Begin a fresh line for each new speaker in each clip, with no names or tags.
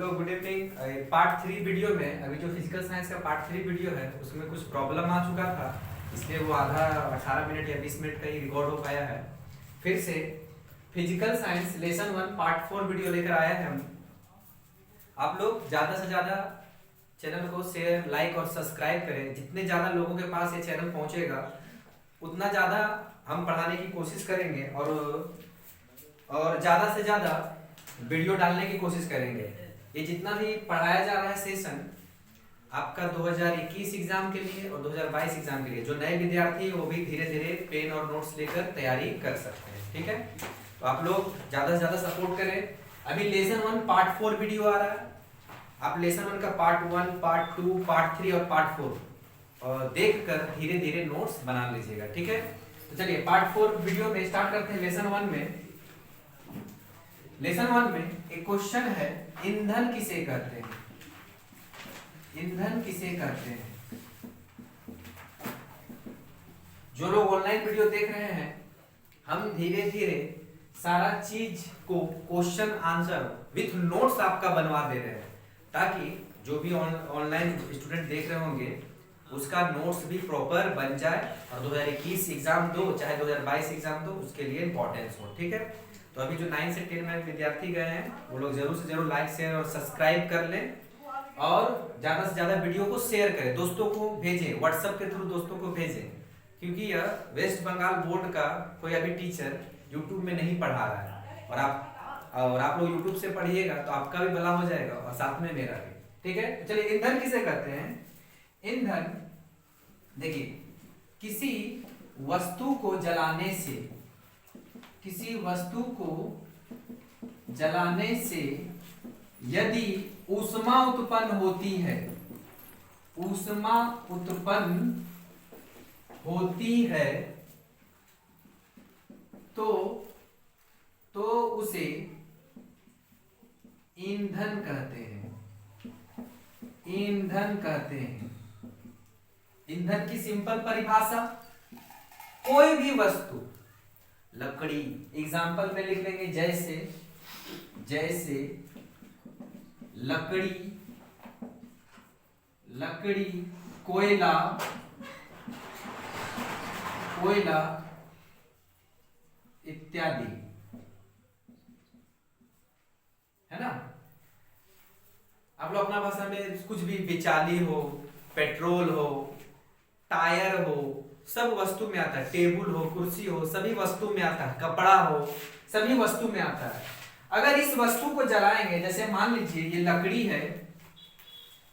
Hello good evening. Part 3 video में अभी जो फिजिकल साइंस का पार्ट 3 वीडियो है उसमें कुछ प्रॉब्लम आ चुका था, इसलिए वो आधा 18 मिनट या 20 मिनट का ही रिकॉर्ड हो पाया है। फिर से physical science lesson 1 part 4 video लेकर आए हैं हम। आप लोग ज़्यादा से ज़्यादा चैनल को शेयर, लाइक और सब्सक्राइब करें। जितने ज़्यादा लोगों के पास ये चैनल पहुँचेगा उतना ज़्यादा हम पढ़ाने की कोशिश करेंगे और ज़्यादा से ज़्यादा वीडियो डालने की कोशिश करेंगे। ये जितना भी पढ़ाया जा रहा है सेशन आपका 2021 एग्जाम के लिए और 2022 एग्जाम के लिए, जो नए विद्यार्थी हैं वो भी धीरे धीरे पेन और नोट्स लेकर तैयारी कर सकते हैं। ठीक है, तो आप लोग ज़्यादा से ज़्यादा सपोर्ट करें। अभी लेसन 1 पार्ट 4 वीडियो आ रहा है, आप लेसन 1 का पार्ट 1, पार्ट 2, पार्ट 3 और पार्ट 4 देख कर धीरे धीरे नोट्स बना लीजिएगा। ठीक है, तो चलिए पार्ट 4 वीडियो में स्टार्ट करते हैं। लेसन 1 में एक क्वेश्चन है, ईंधन किसे कहते हैं? ईंधन किसे कहते हैं? जो लोग ऑनलाइन वीडियो देख रहे हैं, हम धीरे धीरे सारा चीज को क्वेश्चन आंसर विथ नोट्स आपका बनवा दे रहे हैं, ताकि जो भी ऑनलाइन स्टूडेंट देख रहे होंगे उसका नोट्स भी प्रॉपर बन जाए और 2021 एग्जाम दो चाहे 2022 एग्जाम दो उसके लिए इंपॉर्टेंस हो। ठीक है, तो अभी जो 9 से 10 में विद्यार्थी गए हैं वो लोग जरूर से जरूर लाइक, शेयर और सब्सक्राइब कर लें और ज़्यादा से ज़्यादा वीडियो को शेयर करें, दोस्तों को भेजें, व्हाट्सएप के थ्रू दोस्तों को भेजें, क्योंकि यह वेस्ट बंगाल बोर्ड का कोई अभी टीचर यूट्यूब में नहीं पढ़ा रहा है और आप लोग यूट्यूब से पढ़िएगा तो आपका भी भला हो जाएगा और साथ में मेरा भी। ठीक है, चलिए ईंधन किसे कहते हैं? ईंधन देखिए, किसी वस्तु को जलाने से यदि ऊष्मा उत्पन्न होती है तो उसे ईंधन कहते हैं। ईंधन की सिंपल परिभाषा, कोई भी वस्तु, लकड़ी एग्जाम्पल में लिख लेंगे, जैसे लकड़ी, कोयला इत्यादि, है ना। आप लोग अपना भाषा में कुछ भी, बिचाली हो, पेट्रोल हो, टायर हो, सब वस्तु में आता है। टेबल हो, कुर्सी हो, सभी वस्तु में आता है। कपड़ा हो, सभी वस्तु में आता है। अगर इस वस्तु को जलाएंगे, जैसे मान लीजिए ये लकड़ी है,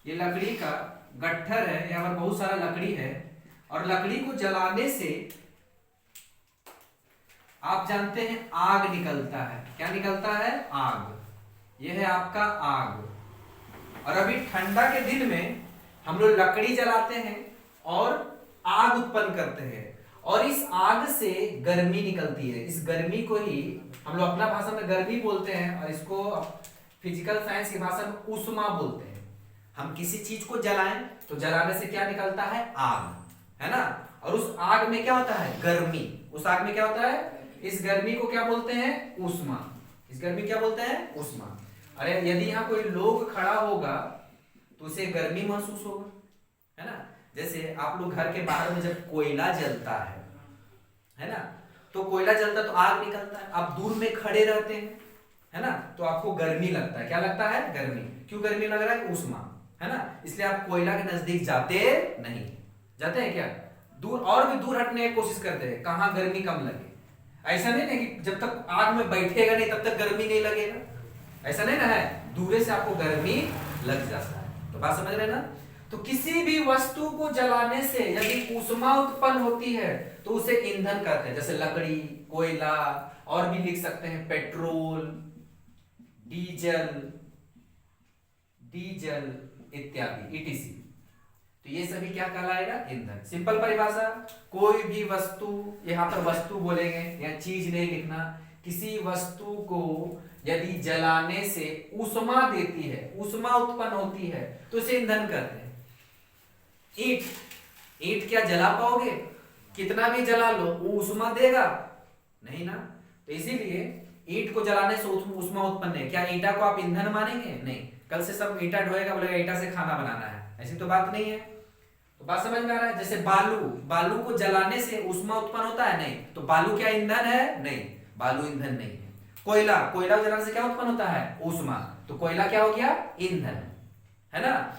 ये लकड़ी का गट्ठर है, यहाँ पर बहुत सारा लकड़ी है और लकड़ी को जलाने से आप जानते हैं आग निकलता है। क्या निकलता है? आग। यह है आपका आग। और अभी ठंडा के दिन में हम लोग लकड़ी जलाते हैं और आग उत्पन्न करते हैं और इस आग से गर्मी निकलती है। इस गर्मी को ही हम लोग अपना भाषा में गर्मी बोलते हैं और इसको फिजिकल साइंस की भाषा में ऊष्मा बोलते हैं। हम किसी चीज को जलाएं तो जलाने से क्या निकलता है? आग, है ना। और उस आग में क्या होता है? गर्मी। उस आग में क्या होता है? इस गर्मी को क्या बोलते हैं? ऊष्मा। इस गर्मी क्या बोलते हैं? ऊष्मा। अरे यदि यहाँ कोई लोग खड़ा होगा तो उसे गर्मी महसूस होगा, है ना। जैसे आप लोग घर के बाहर में जब कोयला जलता है ना, तो कोयला जलता तो आग निकलता है। आप दूर में खड़े रहते हैं, है ना, तो आपको गर्मी लगता है। क्या लगता है? गर्मी। क्यों गर्मी लग रहा है? ऊष्मा, है ना। इसलिए आप कोयला के नजदीक जाते नहीं। जाते हैं क्या? दूर, और भी दूर हटने की कोशिश करते हैं, कहाँ गर्मी कम लगे। ऐसा नहीं ना कि जब तक आग में बैठेगा नहीं तब तक गर्मी नहीं लगेगा, ऐसा नहीं ना है। दूर से आपको गर्मी लग जाता है। तो बात समझ रहे ना। तो किसी भी वस्तु को जलाने से यदि ऊष्मा उत्पन्न होती है तो उसे ईंधन कहते हैं। जैसे लकड़ी, कोयला, और भी लिख सकते हैं पेट्रोल, डीजल इत्यादि etc। तो ये सभी क्या कहलाएगा? ईंधन। सिंपल परिभाषा, कोई भी वस्तु, यहाँ पर वस्तु बोलेंगे, यहाँ चीज नहीं लिखना। किसी वस्तु को यदि जलाने से ऊष्मा देती है, ऊष्मा उत्पन्न होती है तो इसे ईंधन कहते हैं। ईंट क्या जला पाओगे? कितना भी जला लो वो ऊष्मा देगा नहीं ना। तो इसीलिए ईंट को जलाने से ऊष्मा उत्पन्न है, क्या ईंटा को आप ईंधन मानेंगे? नहीं। कल से सब ईंटा ढोएगा, बोलेगा ईंटा से खाना बनाना है, ऐसी तो बात नहीं है। तो बात समझ में आ रहा है? जैसे बालू को जलाने से ऊष्मा उत्पन्न होता है? नहीं। तो बालू क्या ईंधन है? नहीं, बालू ईंधन नहीं है। कोयला को जलाने से क्या उत्पन्न होता है? ऊष्मा। तो कोयला क्या हो गया? ईंधन, है ना।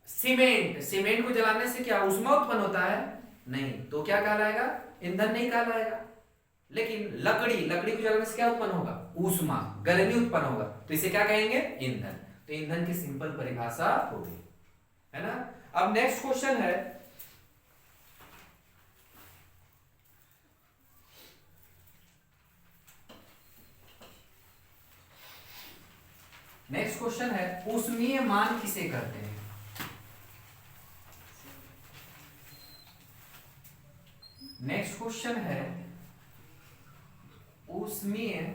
सीमेंट को जलाने से क्या ऊष्मा उत्पन्न होता है? नहीं। तो क्या कहलाएगा? ईंधन नहीं कहलाएगा। लेकिन लकड़ी को जलाने से क्या उत्पन्न होगा? ऊष्मा, गर्मी उत्पन्न होगा, तो इसे क्या कहेंगे? ईंधन। तो ईंधन की सिंपल परिभाषा हो गई, है ना। अब नेक्स्ट क्वेश्चन है, ऊष्मीय मान किसे कहते हैं? नेक्स्ट क्वेश्चन है, ऊष्मीय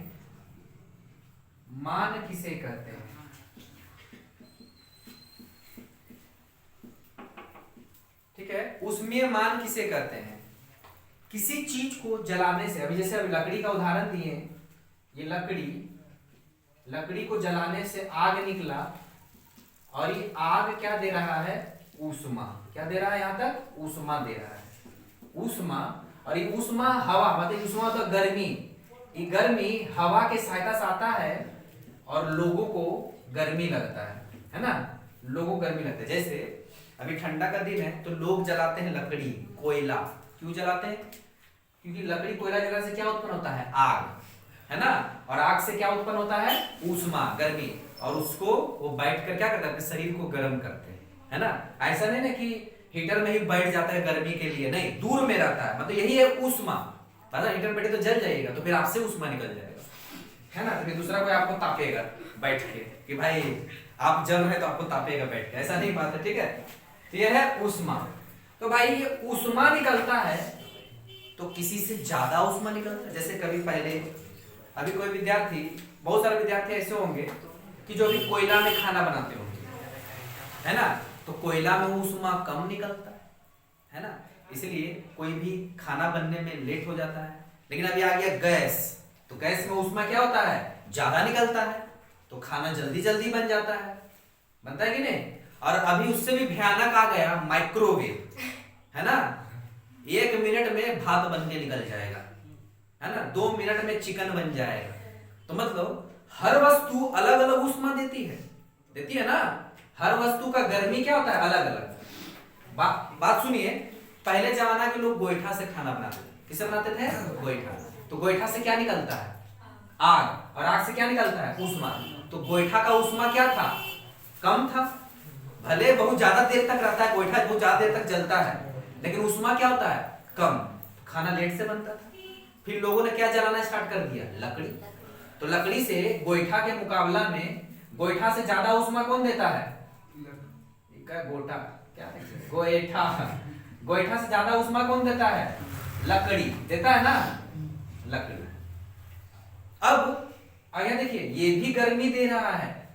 मान किसे कहते हैं? ठीक है, ऊष्मीय मान किसे कहते हैं? किसी चीज को जलाने से, अभी जैसे अभी लकड़ी का उदाहरण दिए, ये लकड़ी को जलाने से आग निकला, और ये आग क्या दे रहा है? ऊष्मा। क्या दे रहा है? यहां तक ऊष्मा दे रहा है, ऊष्मा। और ये ऊष्मा हवा, मतलब ऊष्मा तो गर्मी, ये गर्मी हवा के सहायता से आता है और लोगों को गर्मी लगता है ना। लोगों को गर्मी लगता है। जैसे अभी ठंडा का दिन है तो लोग जलाते हैं लकड़ी, कोयला। क्यों जलाते हैं? क्योंकि लकड़ी कोयला जलाने से क्या उत्पन्न होता है? आग, है ना। और आग से क्या उत्पन्न होता है? ऊष्मा, गर्मी। और उसको वो बैठ कर क्या करते हैं? अपने शरीर को गर्म करते हैं, है ना। ऐसा नहीं ना कि हीटर में ही बैठ जाता है गर्मी के लिए, नहीं, दूर में रहता है, मतलब यही है ऊष्मा। मतलब हीटर बैठे तो जल जाएगा, तो फिर आपसे ऊष्मा निकल जाएगा, है ना। तो फिर दूसरा कोई आपको तापेगा बैठ के कि भाई आप जल रहे तो आपको तापेगा बैठ के, ऐसा नहीं बात है, ठीक है। तो यह है ऊष्मा। तो भाई ये ऊष्मा निकलता है तो किसी से ज्यादा ऊष्मा निकलता है। जैसे कभी पहले, अभी कोई विद्यार्थी, बहुत सारे विद्यार्थी ऐसे होंगे कि जो भी कोयला में खाना बनाते होंगे, है ना, तो कोयला में ऊष्मा कम निकलता है ना, इसलिए कोई भी खाना बनने में लेट हो जाता है। लेकिन अभी आ गया गैस, तो गैस में ऊष्मा क्या होता है? ज्यादा निकलता है, तो खाना जल्दी जल्दी बन जाता है, बनता है कि नहीं। और अभी उससे भी भयानक आ गया माइक्रोवेव, है ना। 1 मिनट में भात बन के निकल जाएगा, है ना, 2 मिनट में चिकन बन जाएगा। तो मतलब हर वस्तु अलग अलग ऊष्मा देती है ना। हर वस्तु का गर्मी क्या होता है? अलग अलग। बात सुनिए, पहले जमाना के लोग गोईठा से खाना बनाते थे। किससे बनाते थे? गोईठा। तो गोईठा से क्या निकलता है? आग। और आग से क्या निकलता है? ऊष्मा। तो गोईठा का ऊष्मा क्या था? कम था। भले बहुत ज्यादा देर तक रहता है गोईठा, बहुत ज्यादा देर तक जलता है, लेकिन ऊष्मा क्या होता है? कम। खाना लेट से बनता था। फिर लोगों ने क्या जलाना स्टार्ट कर दिया? लकड़ी। तो लकड़ी से गोईठा के मुकाबला में गोईठा से ज्यादा ऊष्मा कौन देता है? गोईठा से ज्यादा ऊष्मा कौन देता है? लकड़ी देता है ना, लकड़ी। अब आगे देखिए, ये भी गर्मी दे रहा है,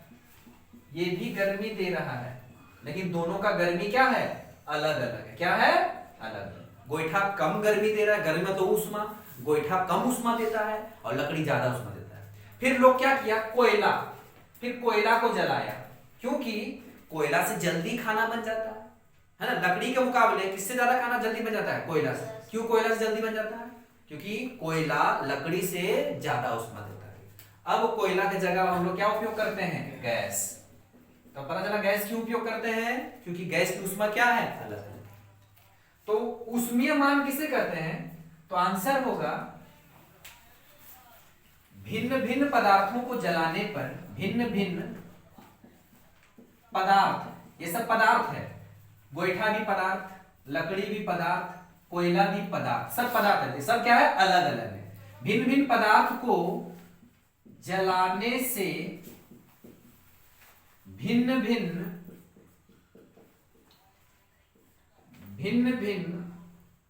ये भी गर्मी दे रहा है, लेकिन दोनों का गर्मी क्या है? अलग अलग है। क्या है? अलग। गोईठा कम गर्मी दे रहा है, गर्मी में तो ऊष्मा, गोईठा कम ऊष्मा देता है और लकड़ी ज्यादा ऊष्मा देता है। फिर लोग क्या किया? कोयला। फिर कोयला को जलाया, क्योंकि कोयला से जल्दी खाना बन जाता है ना। लकड़ी के मुकाबले किससे ज्यादा खाना जल्दी बन जाता है? कोयला से। क्यों कोयला से जल्दी बन जाता है? क्योंकि कोयला लकड़ी से ज्यादा ऊष्मा देता है। अब कोयला की जगह हम लोग क्या उपयोग करते हैं? गैस। तो पता चला गैस क्यों उपयोग करते हैं? क्योंकि गैस की ऊष्मा क्या है? अलग है। तो ऊष्मीय मान किसे कहते हैं? तो आंसर होगा, भिन्न भिन्न पदार्थों को जलाने पर, भिन्न भिन्न पदार्थ, ये सब पदार्थ है, गोईठा भी पदार्थ, लकड़ी भी पदार्थ, कोयला भी पदार्थ, सब पदार्थ है। सब क्या है? अलग अलग है। भिन्न भिन्न पदार्थ को जलाने से भिन्न भिन्न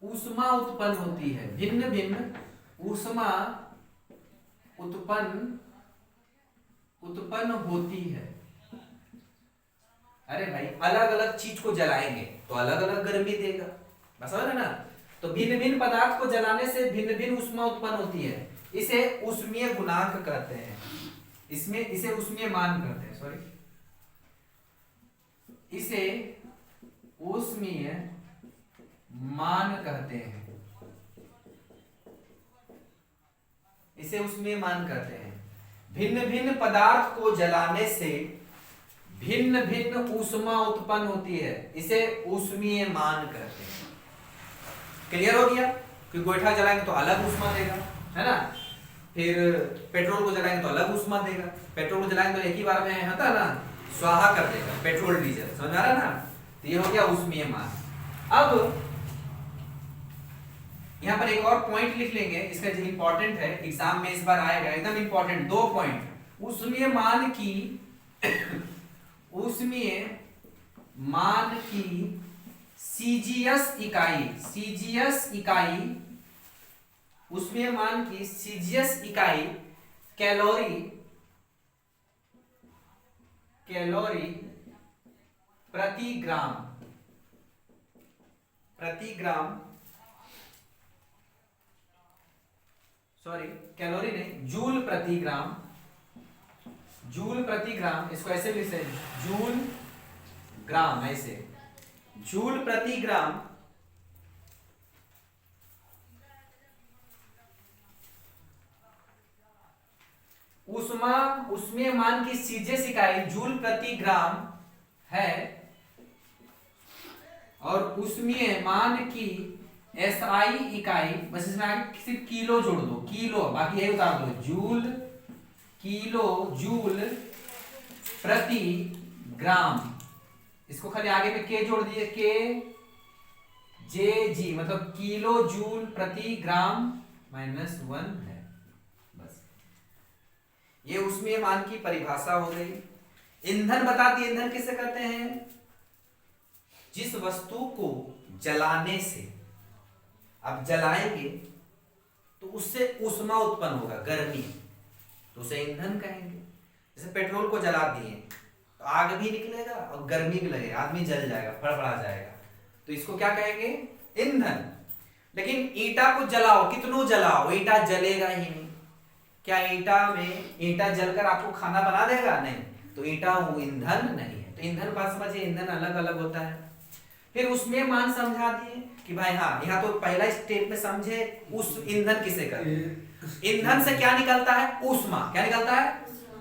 ऊष्मा उत्पन्न होती है। भिन्न भिन्न ऊष्मा उत्पन्न होती है। अरे भाई, अलग अलग चीज को जलाएंगे तो अलग अलग गर्मी देगा, बस समझ ना। तो भिन्न भिन्न पदार्थ को जलाने से भिन्न भिन्न ऊष्मा उत्पन्न होती है। इसे ऊष्मीय गुणांक कहते हैं, इसमें इसे ऊष्मीय मान कहते हैं, सॉरी, इसे ऊष्मीय मान कहते हैं, इसे ऊष्मीय मान कहते हैं। भिन्न भिन्न पदार्थ को जलाने से भिन्न भिन्न ऊष्मा उत्पन्न होती है, इसे ऊष्मीय मान कहते हैं। क्लियर हो गया? कि गोईठा जलाएंगे तो अलग ऊष्मा देगा, है ना, फिर पेट्रोल को जलाएंगे तो अलग ऊष्मा देगा, पेट्रोल को जलाएंगे तो एक ही बार में होता ना, स्वाहा कर देगा पेट्रोल डीजल, समझ आ रहा ना? तो ये हो गया ऊष्मीय मान। अब यहां पर एक और पॉइंट लिख लेंगे, इसका जो इंपॉर्टेंट है, एग्जाम में इस बार आएगा, एकदम इंपॉर्टेंट 2 पॉइंट। ऊष्मीय मान की ऊष्मीय मान की सीजीएस इकाई, सीजीएस इकाई, ऊष्मीय मान की सीजीएस इकाई कैलोरी, कैलोरी प्रति ग्राम, प्रति ग्राम, सॉरी कैलोरी नहीं, जूल प्रति ग्राम, जूल प्रति ग्राम, इसको ऐसे भी लिखते हैं जूल ग्राम, ऐसे जूल प्रति ग्राम ऊष्मा, ऊष्मीय मान की सीजीएस इकाई जूल प्रति ग्राम है, और ऊष्मीय मान की एसआई इकाई, बस इसमें आगे सिर्फ किलो जोड़ दो, किलो, बाकी यही उतार दो, जूल, किलो जूल प्रति ग्राम, इसको खाली आगे में के जोड़ दिए, के जे जी, मतलब किलो जूल प्रति ग्राम -1 है, बस। ये ऊष्मीय मान की परिभाषा हो गई। ईंधन बताती है, ईंधन किसे कहते हैं? जिस वस्तु को जलाने से, अब जलाएंगे तो उससे ऊष्मा उत्पन्न होगा, गर्मी, तो उसे ईंधन कहेंगे। जैसे पेट्रोल को जला दिए तो आग भी निकलेगा और गर्मी भी लगेगा, आदमी जल जाएगा, फड़फड़ा जाएगा, तो इसको क्या कहेंगे? ईंधन। लेकिन ईंटा को जलाओ, कितनों जलाओ, ईंटा जलेगा ही नहीं। क्या ईंटा में, ईंटा जलकर आपको खाना बना देगा? नहीं, तो ईंटा वो ईंधन नहीं है। तो ईंधन बात समझिए, ईंधन अलग अलग होता है। फिर उसमें मान समझा दिए कि भाई हाँ, यहाँ तो पहला स्टेप में समझे उस ईंधन किसे कहते हैं। ईंधन से क्या निकलता है? ऊष्मा। क्या निकलता है?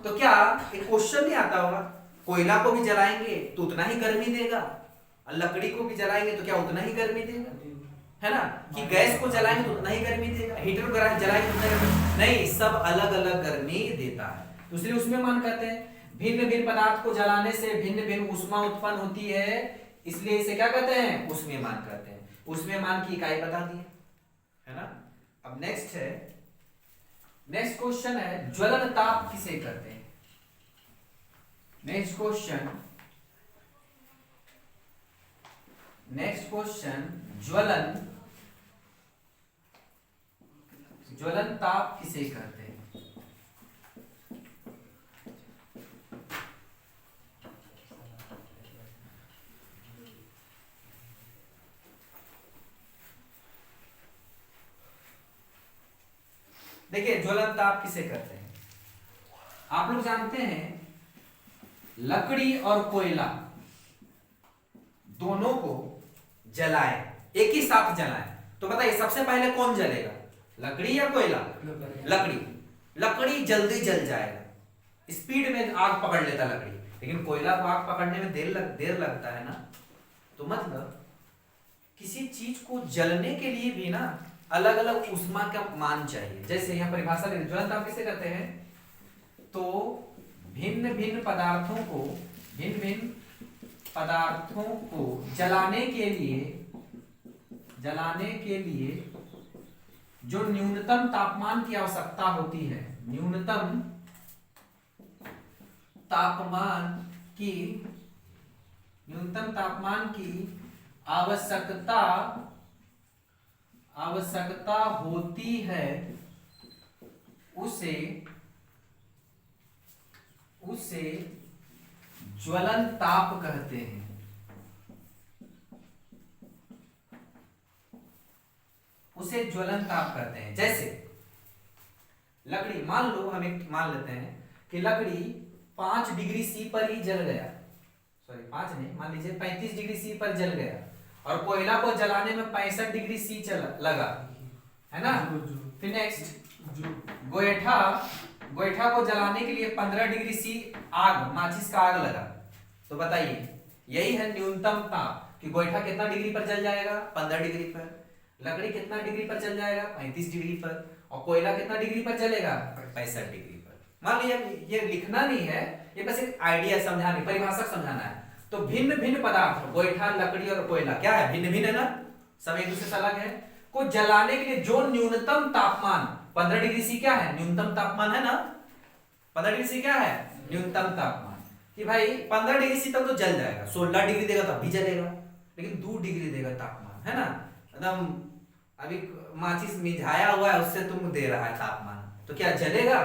तो क्या एक क्वेश्चन नहीं आता होगा, कोयला को भी जलाएंगे तो उतना ही गर्मी देगा, और लकड़ी को भी जलाएंगे तो क्या उतना ही गर्मी देगा, है ना? कि गैस को जलाएंगे तो उतना ही गर्मी देगा, हीटर को जलाएंगे तो उतना गर्मी नहीं, सब अलग अलग गर्मी देता है। तो इसलिए उसमें मान कहते हैं भिन्न भिन्न पदार्थ को जलाने से भिन्न भिन्न ऊष्मा उत्पन्न होती है, इसलिए इसे क्या कहते हैं? ऊष्मीय मान कहते हैं। ऊष्मीय मान की इकाई बता दी है ना। अब नेक्स्ट है, नेक्स्ट क्वेश्चन है ज्वलन ताप किसे कहते हैं? नेक्स्ट क्वेश्चन, नेक्स्ट क्वेश्चन, ज्वलन, ज्वलन ताप किसे कहते हैं? देखिए ज्वलन ताप किसे कहते हैं? आप लोग जानते हैं लकड़ी और कोयला दोनों को जलाए, एक ही साथ जलाए, तो बताइए सबसे पहले कौन जलेगा, लकड़ी या कोयला? लकड़ी। लकड़ी जल्दी जल जाएगा, स्पीड में आग पकड़ लेता लकड़ी, लेकिन कोयला को आग पकड़ने में देर लगता है ना। तो मतलब किसी चीज को जलने के लिए भी ना अलग अलग ऊष्मा का मान चाहिए। जैसे यहाँ परिभाषा देते, ज्वलन ताप किसे कहते हैं? तो भिन्न भिन्न पदार्थों को, भिन्न भिन्न पदार्थों को जलाने के लिए, जलाने के लिए जो न्यूनतम तापमान की आवश्यकता होती है, न्यूनतम तापमान की, न्यूनतम तापमान की आवश्यकता होती है, उसे ज्वलन ताप कहते हैं। उसे ज्वलन ताप कहते हैं। जैसे लकड़ी, मान लो हम एक मान लेते हैं कि लकड़ी 5 डिग्री सी पर ही जल गया, सॉरी 5 नहीं, मान लीजिए 35 डिग्री सी पर जल गया, और कोयला को जलाने में 65 डिग्री सी लगा, है ना। फिर नेक्स्ट गोईठा, गोईठा को जलाने के लिए 15 डिग्री सी आग, माचिस का आग लगा। तो बताइए यही है न्यूनतम ताप कि गोईठा कितना डिग्री पर जल जाएगा, 15 डिग्री पर। लकड़ी कितना डिग्री पर जल जाएगा, 35 डिग्री पर। और कोयला कितना डिग्री पर जलेगा, 65 डिग्री पर। मान लीजिए ये लिखना नहीं है, ये बस एक आइडिया समझाने, परिभाषा समझाना है। तो भिन्न भिन्न पदार्थ, गोईठा, लकड़ी और कोयला क्या है, भिन्न भिन्न है ना, सब एक दूसरे से अलग है। को जलाने के लिए जो न्यूनतम तापमान 15 डिग्री सी क्या है, न्यूनतम तापमान है ना, 15 डिग्री सी क्या है, न्यूनतम तापमान। कि भाई 15 डिग्री सी तक तो जल जाएगा, 16 डिग्री देगा तब भी जलेगा, लेकिन 2 डिग्री देगा तापमान, है ना। एकदम अभी माचिस मिझाया हुआ है, उससे तुम दे रहा है तापमान, तो क्या जलेगा,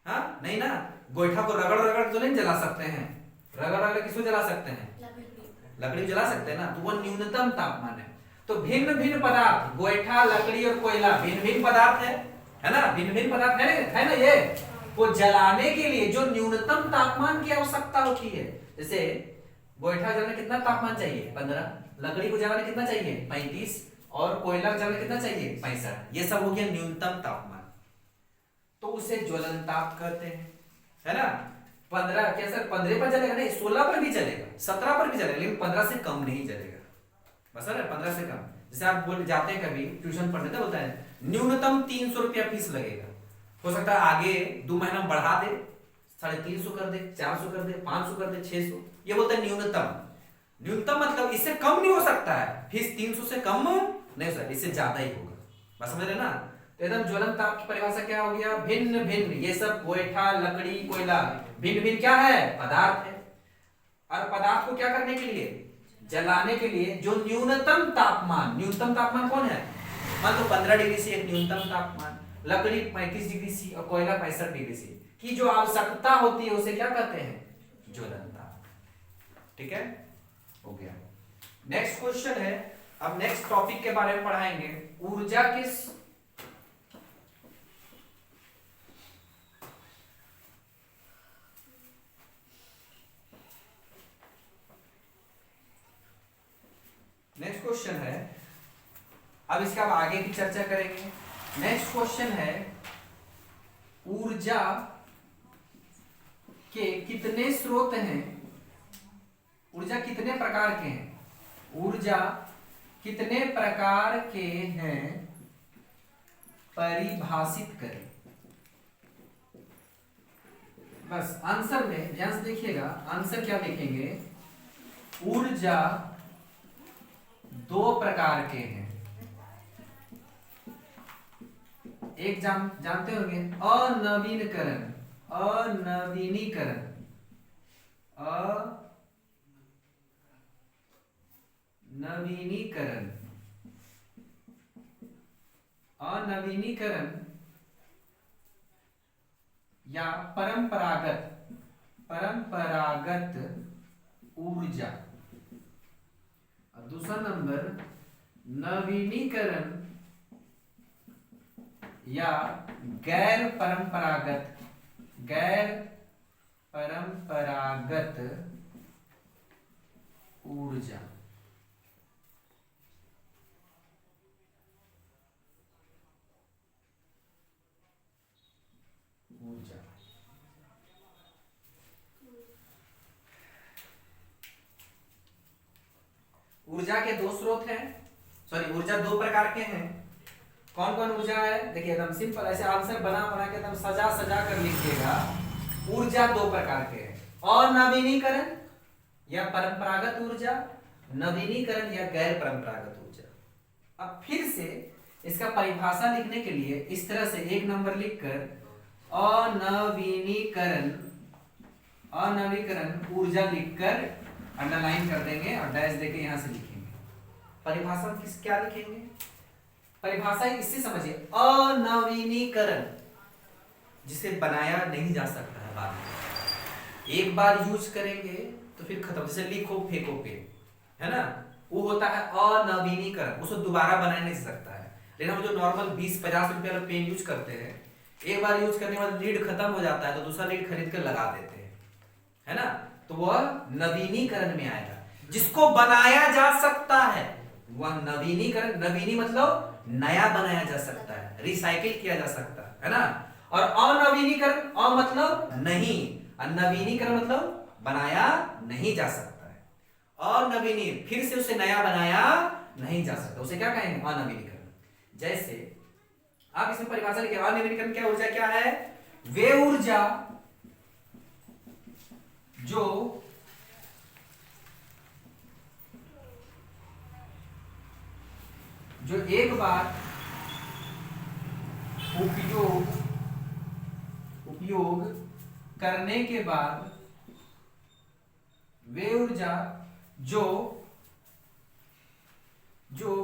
हाँ नहीं ना। गोईठा को रगड़ रगड़ तो नहीं जला सकते हैं, रगड़ रगड़ किसको जला सकते हैं, लकड़ी जला सकते हैं ना, तो वो न्यूनतम तापमान है। तो भिन्न भिन्न पदार्थ, गोईठा, लकड़ी और कोयला भिन्न भिन्न पदार्थ है ना, भिन्न भिन्न पदार्थ है ना। ये को जलाने के लिए जो न्यूनतम तापमान की आवश्यकता होती है, जैसे गोईठा जलाने कितना तापमान चाहिए, 15, लकड़ी को जलाने कितना चाहिए, 35, और कोयला जलाने कितना चाहिए, 65। ये सब हो गया न्यूनतम तापमान, तो उसे ज्वलन ताप कहते हैं, है ना। 15 क्या सर, 15 पर जलेगा नहीं, 16 पर भी जलेगा, 17 पर भी जलेगा, लेकिन 15 से कम नहीं जलेगा, बस सर 15 से कम। जैसे आप बोल जाते हैं कभी ट्यूशन पढ़ने, तो बोलता है न्यूनतम 300 रुपया फीस लगेगा, हो सकता है आगे 2 महीना में बढ़ा दे, 350 कर दे, 400 कर दे, 500 कर दे, 600, ये बोलते हैं न्यूनतम। न्यूनतम मतलब इससे कम नहीं हो सकता है, फीस 300 से कम नहीं हो सकता, इससे ज्यादा ही होगा, बस समझ रहे ना। तो एकदम ज्वलन ताप की परिभाषा क्या हो गया, भिन्न भिन्न, ये सब गोईठा, लकड़ी, कोयला भिन्न भिन्न क्या है, पदार्थ है। और पदार्थ को क्या करने के लिए, जलाने के लिए जो न्यूनतम तापमान, न्यूनतम तापमान कौन है, मान लो 15 डिग्री सी एक न्यूनतम तापमान, लकड़ी 35 डिग्री सी और कोयला 65 डिग्री सी की जो आवश्यकता होती है, उसे क्या कहते हैं, ज्वलन ताप। ठीक है, हो गया। नेक्स्ट क्वेश्चन है, अब नेक्स्ट टॉपिक के बारे में पढ़ाएंगे, ऊर्जा किस नेक्स्ट क्वेश्चन है, अब इसका अब आगे की चर्चा करेंगे। नेक्स्ट क्वेश्चन है, ऊर्जा के कितने स्रोत हैं, ऊर्जा कितने प्रकार के हैं, ऊर्जा कितने प्रकार के हैं, परिभाषित करें। बस आंसर में ध्यान से देखिएगा, आंसर क्या लिखेंगे, ऊर्जा 2 प्रकार के हैं। एक जानते होंगे, अनवीनीकरण, अनवीनीकरण, अनवीनीकरण, अनवीनीकरण या परंपरागत, परंपरागत ऊर्जा। दूसरा नंबर नवीनीकरण या गैर परंपरागत, गैर परंपरागत ऊर्जा। ऊर्जा ऊर्जा के 2 स्रोत हैं, सॉरी ऊर्जा 2 प्रकार के हैं। कौन कौन ऊर्जा है, देखिए एकदम सिंपल, ऐसे आंसर बना बना के एकदम सजा सजा कर लिखिएगा। ऊर्जा 2 प्रकार के हैं, और नवीनीकरण या परंपरागत ऊर्जा, नवीनीकरण या गैर परंपरागत ऊर्जा। अब फिर से इसका परिभाषा लिखने के लिए इस तरह से 1 नंबर लिखकर अनवीनीकरण, अनवीनीकरण ऊर्जा लिखकर अंडरलाइन कर देंगे और डैश देके यहां से लिखेंगे। परिभाषा किस क्या लिखेंगे, परिभाषा इससे समझिए, अनवीनीकरण जिसे बनाया नहीं जा सकता है, बाद में एक बार यूज करेंगे तो फिर खत्म, जैसे लिखो फेंको पेन, है ना, वो होता है अनवीनीकरण, उसको दोबारा बनाया नहीं जा सकता है। लेकिन हम जो नॉर्मल 20-50 रुपए वाला पेन यूज करते हैं, एक बार यूज करने के बाद लीड खत्म हो जाता है तो दूसरा लीड खरीद कर लगा देते हैं, है ना, तो वह नवीनीकरण में आएगा। जिसको बनाया जा सकता है वह नवीनीकरण, नवीनी मतलब नया बनाया जा सकता है, रिसाइकिल किया जा सकता है ना। और अनवीनीकरण, अ मतलब नहीं, और नवीनीकरण मतलब बनाया नहीं जा सकता है। अनवीनी फिर से उसे नया बनाया नहीं जा सकता, उसे क्या कहेंगे, अनवीनीकरण। जैसे आप इसमें परिभाषा लिखिए, अनवीनीकरण क्या ऊर्जा क्या है, वे ऊर्जा जो एक बार उपयोग करने के बाद, वे ऊर्जा जो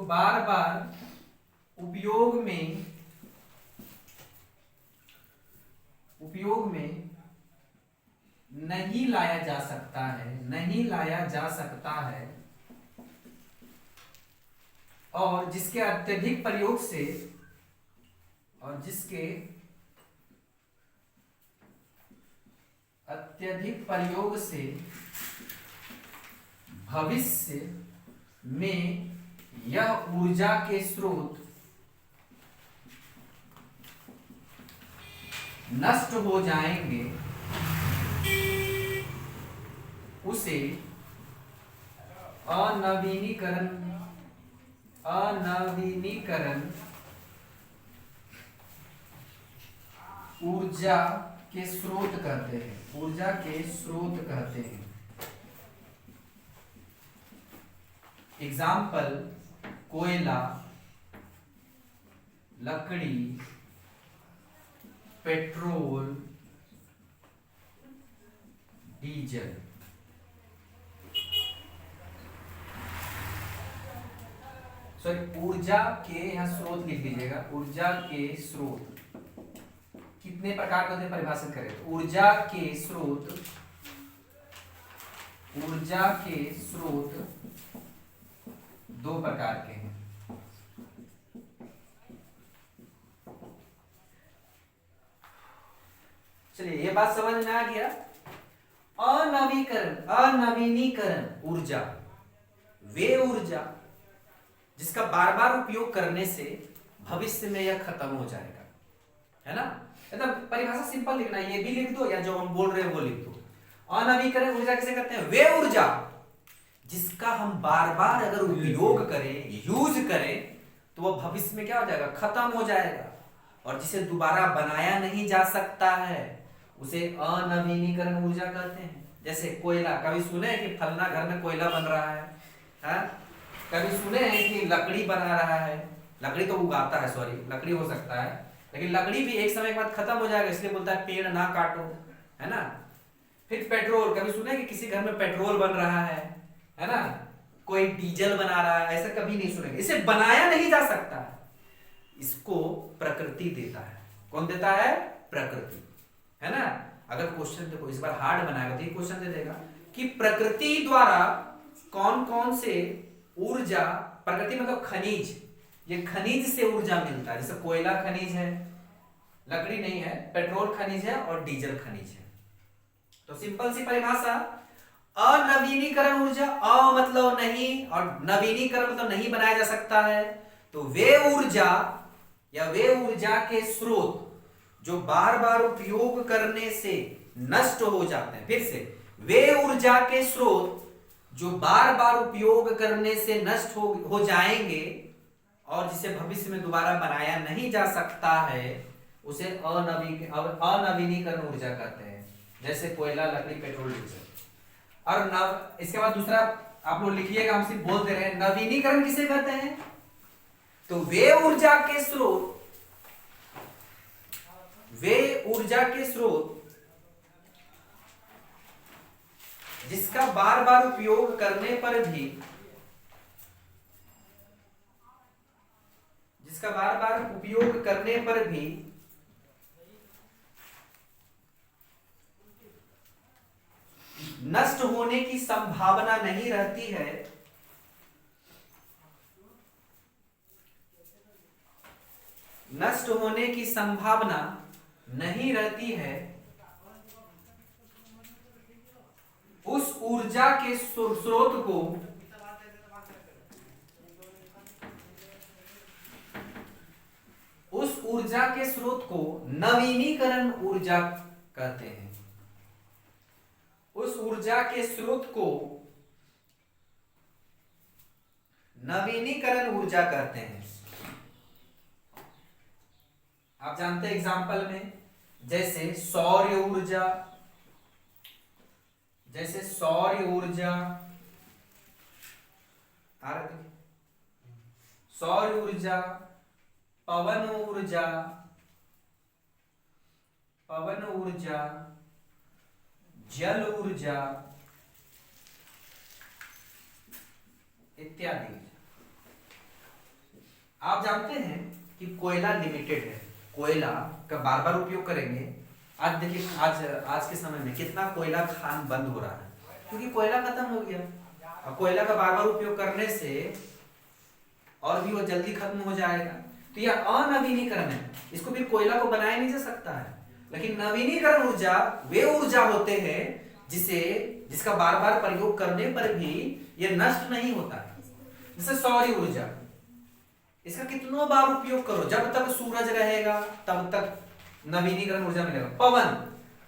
बार बार उपयोग में नहीं लाया जा सकता है, और जिसके अत्यधिक प्रयोग से भविष्य में यह ऊर्जा के स्रोत नष्ट हो जाएंगे, उसे अनवीनीकरण ऊर्जा के स्रोत कहते हैं। एग्जाम्पल, कोयला, लकड़ी, पेट्रोल, डीजल। सॉरी, ऊर्जा के यहां स्रोत लिख दीजिएगा। ऊर्जा के स्रोत कितने प्रकार के होते हैं, परिभाषित करें तो ऊर्जा के स्रोत दो प्रकार के हैं। चलिए, ये बात समझ में आ गया। अनवीनीकरण ऊर्जा, वे ऊर्जा जिसका बार बार उपयोग करने से भविष्य में यह खत्म हो जाएगा, है ना। एकदम परिभाषा सिंपल लिखना, ये भी लिख दो या जो हम बोल रहे हैं वो लिख दो। अनवीनीकरण ऊर्जा किसे कहते हैं, वे ऊर्जा जिसका हम बार बार अगर उपयोग करें, यूज करें, तो वह भविष्य में क्या हो जाएगा, खत्म हो जाएगा, और जिसे दोबारा बनाया नहीं जा सकता है उसे अनवीनीकरण ऊर्जा कहते हैं। जैसे कोयला, कभी सुने हैं कि फलना घर में कोयला बन रहा है, हा? कभी सुने हैं कि लकड़ी बना रहा है, लकड़ी तो उगाता है, सॉरी लकड़ी हो सकता है, लेकिन लकड़ी भी एक समय के बाद खत्म हो जाएगा, इसलिए बोलता है पेड़ ना काटो, है ना। फिर पेट्रोल, कभी सुने कि किसी घर में पेट्रोल बन रहा है ना, कोई डीजल बना रहा है, ऐसा कभी नहीं सुनेंगे। इसे बनाया नहीं जा सकता है, इसको प्रकृति देता है। कौन देता है, प्रकृति, है ना। अगर क्वेश्चन देखो इस बार हार्ड बनाएगा तो ये क्वेश्चन दे देगा कि प्रकृति द्वारा कौन कौन से ऊर्जा, प्रकृति मतलब खनिज, ये खनिज से ऊर्जा मिलता है। जैसे कोयला खनिज है, लकड़ी नहीं है, पेट्रोल खनिज है और डीजल खनिज है। तो सिंपल सी परिभाषा, अनवीनीकरण ऊर्जा, अ मतलब नहीं और नवीनीकरण मतलब नहीं बनाया जा सकता है, तो वे ऊर्जा या वे ऊर्जा के स्रोत जो बार बार उपयोग करने से नष्ट हो जाते हैं। फिर से, वे ऊर्जा के स्रोत जो बार बार उपयोग करने से नष्ट हो जाएंगे और जिसे भविष्य में दोबारा बनाया नहीं जा सकता है, उसे अनवीनीकरण ऊर्जा कहते हैं। जैसे कोयला, लकड़ी, पेट्रोल, डीजल। और इसके बाद दूसरा आप लोग लिखिएगा, हम सिर्फ बोल दे रहे हैं, नवीनीकरण किसे कहते हैं, तो वे ऊर्जा के स्रोत जिसका बार बार उपयोग करने पर भी नष्ट होने की संभावना नहीं रहती है, नष्ट होने की संभावना नहीं रहती है, उस ऊर्जा के स्रोत को नवीनीकरण ऊर्जा कहते हैं। उस ऊर्जा के स्रोत को नवीनीकरण ऊर्जा कहते हैं। आप जानते हैं एग्जाम्पल में, जैसे सौर ऊर्जा, सौर ऊर्जा, पवन ऊर्जा, जल ऊर्जा इत्यादि। आप जानते हैं कि कोयला लिमिटेड है, कोयला का बार बार उपयोग करेंगे। आज देखिए, आज के समय में कितना कोयला खान बंद हो रहा है, क्योंकि कोयला खत्म हो गया। और कोयला का बार बार उपयोग करने से और भी वो जल्दी खत्म हो जाएगा। तो यह अनवीनीकरण है, इसको फिर कोयला को बनाया नहीं जा सकता है। लेकिन नवीनीकरण ऊर्जा वे ऊर्जा होते हैं जिसका बार बार प्रयोग करने पर भी यह नष्ट नहीं होता है। जैसे सौर ऊर्जा, इसका कितनों बार उपयोग करो, जब तक सूरज रहेगा तब तक नवीनीकरण ऊर्जा मिलेगा। पवन,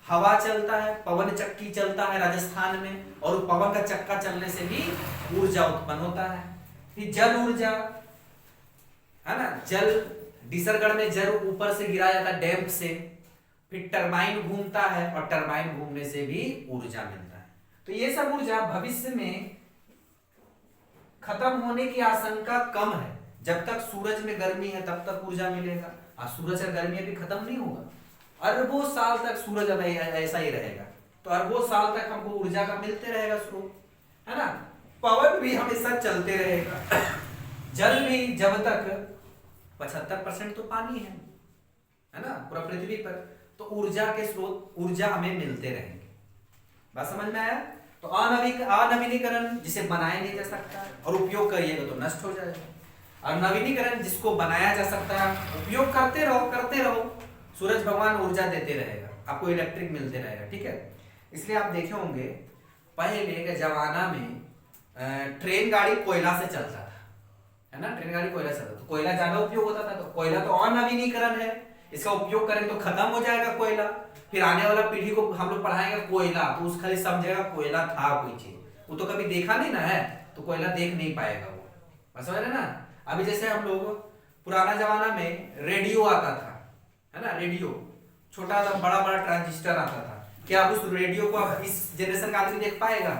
हवा चलता है, पवन चक्की चलता है राजस्थान में, और पवन का चक्का चलने से भी ऊर्जा उत्पन्न होता है। फिर जल ऊर्जा है ना, जल डिसरगढ़ में जल ऊपर से गिराया जाता है डैम से, फिर टरबाइन घूमता है और टरबाइन घूमने से भी ऊर्जा मिलता है। तो ये सब ऊर्जा भविष्य में खत्म होने की आशंका कम है। जब तक सूरज में गर्मी है तब तक ऊर्जा मिलेगा, और सूरज का गर्मी अभी खत्म नहीं होगा। अरबों साल तक सूरज अब ऐसा ही रहेगा, तो अरबों साल तक हमको ऊर्जा का मिलते रहेगा स्रोत, है ना। पवन भी हमेशा चलते रहेगा, जल भी, जब तक 75% तो पानी है ना पूरा पृथ्वी पर, तो ऊर्जा के स्रोत, ऊर्जा हमें मिलते रहेंगे। बात समझ में आया। तो अनवीनीकरण जिसे बनाया नहीं जा सकता और उपयोग करिएगा तो नष्ट हो जाएगा, और नवीनीकरण जिसको बनाया जा सकता है, उपयोग करते रहो, सूरज भगवान ऊर्जा देते रहेगा, आपको इलेक्ट्रिक मिलते रहेगा। ठीक है, इसलिए आप देखे होंगे पहले के जमाना में ट्रेन गाड़ी कोयला से चलता था, है ना, ट्रेन गाड़ी कोयला से चलता, तो कोयला ज्यादा उपयोग होता था। तो कोयला तो अनवीनीकरण है, इसका उपयोग करेंगे तो खत्म हो जाएगा कोयला। फिर आने वाला पीढ़ी को हम लोग पढ़ाएंगे कोयला, तो उस खाली समझेगा कोयला था कोई चीज, वो तो कभी देखा नहीं ना है, तो कोयला देख नहीं पाएगा वो। बस समझ रहे ना। अभी जैसे हम लोग पुराना जमाना में रेडियो आता था, है ना, रेडियो छोटा सा बड़ा ट्रांजिस्टर आता था। क्या आप उस रेडियो को आप इस जनरेशन का आदमी देख पाएगा?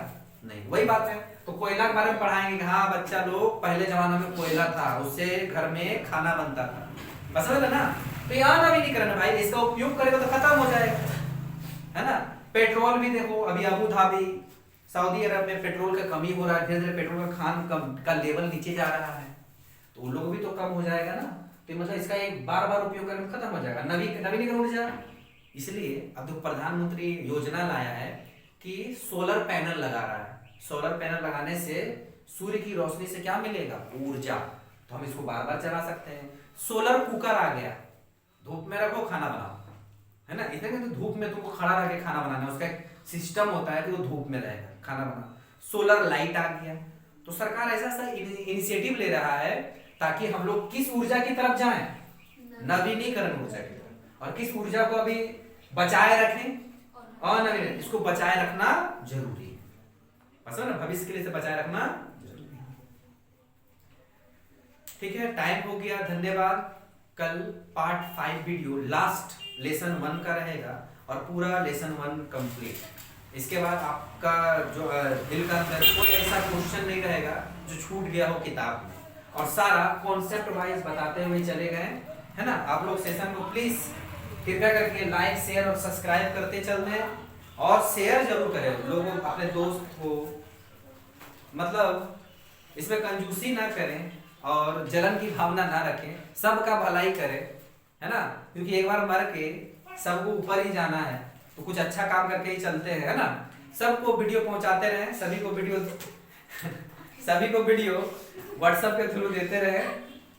नहीं। वही बात है, तो कोयला के बारे में पढ़ाएंगे कि हाँ बच्चा लोग, पहले जमाना में कोयला था, उससे घर में खाना बनता था। बस समझ ना। तो यहाँ नवीनीकरण है भाई, इसका उपयोग करेगा तो खत्म हो जाएगा, है ना। पेट्रोल भी देखो, अभी अबू धाबी, सऊदी अरब में पेट्रोल का कमी हो रहा है, धीरे धीरे पेट्रोल का खान का लेवल नीचे जा रहा है, तो उन लोगों भी तो कम हो जाएगा ना। तो मतलब इसका एक बार बार उपयोग करने में खत्म हो जाएगा नवीनीकरण ऊर्जा। इसलिए अब तो प्रधानमंत्री योजना लाया है कि सोलर पैनल लगा रहा है। सोलर पैनल लगाने से सूर्य की रोशनी से क्या मिलेगा? ऊर्जा। तो हम इसको बार बार चला सकते हैं। सोलर कुकर आ गया, धूप में रखो खाना बनाओ, है ना। इतने तो धूप में तुमको खड़ा रह के खाना बनाना, उसका एक सिस्टम होता है कि वो धूप में रहेगा, खाना बनाओ। सोलर लाइट आ गया। तो सरकार ऐसा इनिशिएटिव ले रहा है ताकि हम लोग किस ऊर्जा की तरफ जाएं? नवीनीकरण ऊर्जा की तरफ। और किस ऊर्जा को अभी बचाए रखें? अनवीनीकरण। इसको बचाए रखना जरूरी है, बस ना, भविष्य के लिए बचाए रखना जरूरी है। ठीक है, टाइम हो गया, धन्यवाद। कल पार्ट 5 वीडियो लास्ट लेसन 1 का रहेगा और पूरा लेसन 1 कंप्लीट। इसके बाद आपका जो दिल का अंदर कोई ऐसा क्वेश्चन नहीं रहेगा जो छूट गया हो किताब में, और सारा कॉन्सेप्ट वाइज बताते हुए चले गए, है ना। आप लोग सेशन को प्लीज कृपया करके लाइक, शेयर और सब्सक्राइब करते चल रहे हैं, और शेयर जरूर करें लोगों, अपने दोस्त को, मतलब इसमें कंजूसी ना करें और जलन की भावना ना रखें, सबका भलाई करें, है ना। क्योंकि एक बार मर के सबको ऊपर ही जाना है, तो कुछ अच्छा काम करके ही चलते हैं, है ना। सबको वीडियो पहुंचाते रहें, सभी को वीडियो व्हाट्सएप के थ्रू देते रहे,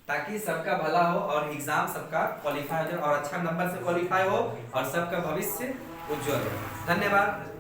ताकि सबका भला हो और एग्जाम सबका क्वालिफाई हो जाए और अच्छा नंबर से क्वालिफाई हो और सबका भविष्य उज्जवल हो। धन्यवाद।